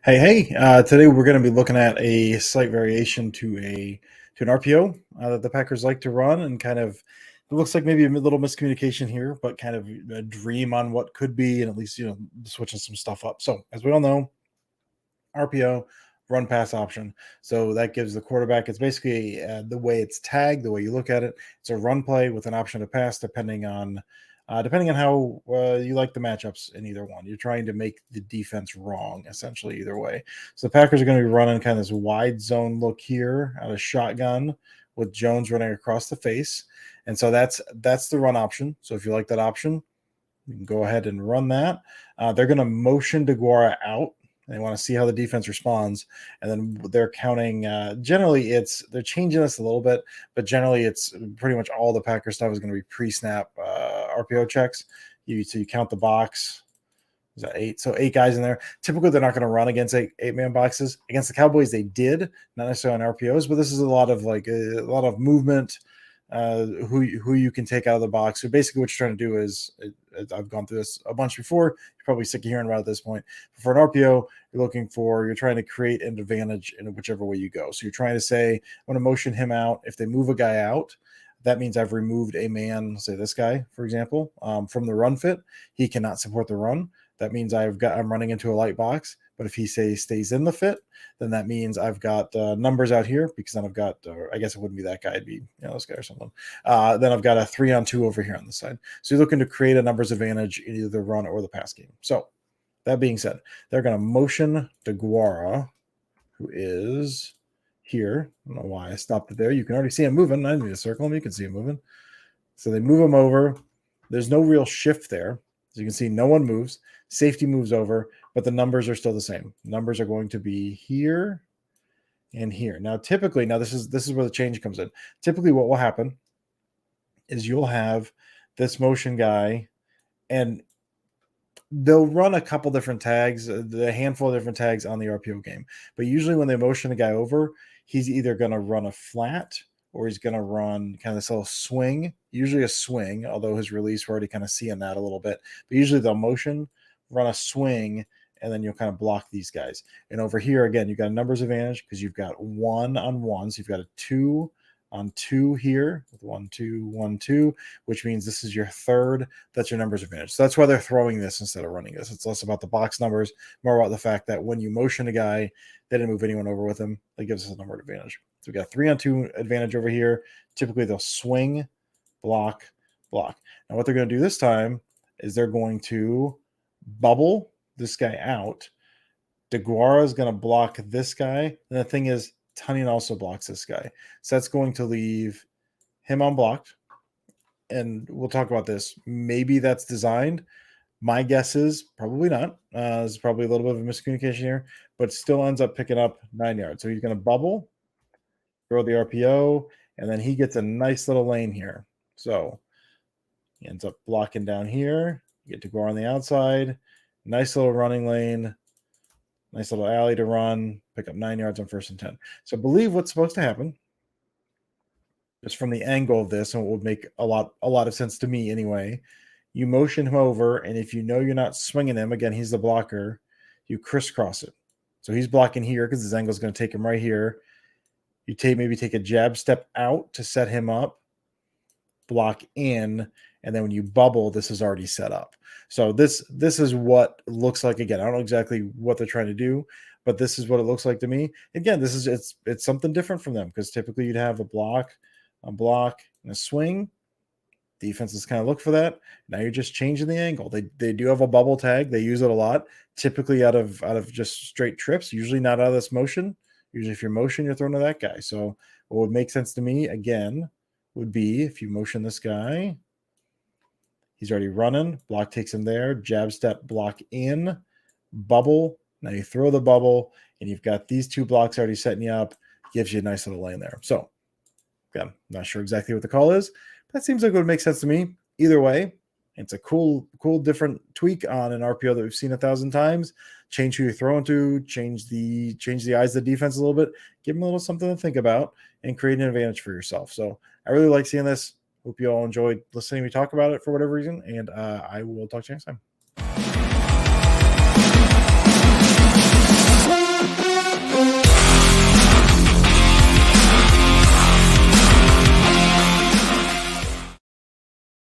Today we're going to be looking at a slight variation to an RPO that the Packers like to run, and kind of it looks like maybe a little miscommunication here, but kind of a dream on what could be, and at least switching some stuff up. So as we all know, RPO, run pass option. So that gives the quarterback, it's basically the way it's tagged, the way you look at it. It's a run play with an option to pass depending on how you like the matchups in either one. You're trying to make the defense wrong, essentially, either way. So the Packers are going to be running kind of this wide zone look here out of shotgun with Jones running across the face. And so that's the run option. So if you like that option, you can go ahead and run that. They're going to motion DeGuara out. They want to see how the defense responds, and then they're counting. Generally, they're changing this a little bit, but generally, it's pretty much all the Packer stuff is going to be pre-snap RPO checks. So you count the box. Is that 8? So 8 guys in there. Typically, they're not going to run against eight-man boxes. Against the Cowboys, they did, not necessarily on RPOs, but this is a lot of movement. Who you can take out of the box. So basically what you're trying to do is, I've gone through this a bunch before, you're probably sick of hearing about it at this point. But for an RPO, you're trying to create an advantage in whichever way you go. So you're trying to say, I want to motion him out. If they move a guy out, that means I've removed a man, say this guy, for example, from the run fit. He cannot support the run. That means I'm running into a light box. But if he stays in the fit, then that means I've got numbers out here, because then I've got, I guess it wouldn't be that guy, it'd be this guy or something. Then I've got a 3-on-2 over here on the side. So you're looking to create a numbers advantage in either the run or the pass game. So that being said, they're going to motion DeGuara, who is here. I don't know why I stopped it there. You can already see him moving. I didn't need to circle him. You can see him moving. So they move him over. There's no real shift there. As you can see, no one moves. Safety moves over, but the numbers are still the same. Numbers are going to be here and here. Now, typically, this is where the change comes in. Typically, what will happen is you'll have this motion guy, and they'll run a couple different tags, a handful of different tags on the RPO game. But usually when they motion a guy over, he's either going to run a flat, or he's going to run kind of this little swing, usually a swing, although his release, we're already kind of seeing that a little bit. But usually they'll motion, run a swing, and then you'll kind of block these guys. And over here, again, you've got a numbers advantage because you've got 1-on-1. So you've got a 2-on-2 here with 1-2, 1-2, which means this is your third. That's your numbers advantage. So that's why they're throwing this instead of running this. It's less about the box numbers, more about the fact that when you motion a guy, they didn't move anyone over with him. That gives us a number advantage. So we got 3-on-2 advantage over here. Typically, they'll swing, block, block. Now, what they're going to do this time is they're going to bubble this guy out. DeGuara is going to block this guy. And the thing is, Tunyon also blocks this guy. So that's going to leave him unblocked. And we'll talk about this. Maybe that's designed. My guess is probably not. There's probably a little bit of a miscommunication here, but still ends up picking up 9 yards. So he's going to bubble, throw the RPO, and then he gets a nice little lane here. So he ends up blocking down here. You get to go on the outside. Nice little running lane. Nice little alley to run. Pick up 9 yards on 1st and 10. So believe what's supposed to happen, just from the angle of this, and it would make a lot of sense to me anyway. You motion him over, and if you know you're not swinging him, again, he's the blocker, you crisscross it. So he's blocking here because his angle is going to take him right here. You maybe take a jab step out to set him up, block in, and then when you bubble, this is already set up. So this is what it looks like. Again, I don't know exactly what they're trying to do, but this is what it looks like to me. Again, it's something different from them, because typically you'd have a block, and a swing. Defenses kind of look for that. Now you're just changing the angle. They do have a bubble tag. They use it a lot, typically out of just straight trips, usually not out of this motion. Usually if you're motion, you're throwing to that guy. So what would make sense to me, again, would be if you motion this guy, he's already running, block takes him there, jab step, block in, bubble. Now you throw the bubble, and you've got these 2 blocks already setting you up. Gives you a nice little lane there. So again, I'm not sure exactly what the call is, but that seems like it would make sense to me. Either way, it's a cool different tweak on an RPO that we've seen 1,000 times. Change who you're throwing to, change the eyes of the defense a little bit, give them a little something to think about, and create an advantage for yourself. So I really like seeing this. Hope you all enjoyed listening to me talk about it for whatever reason, and I will talk to you next time.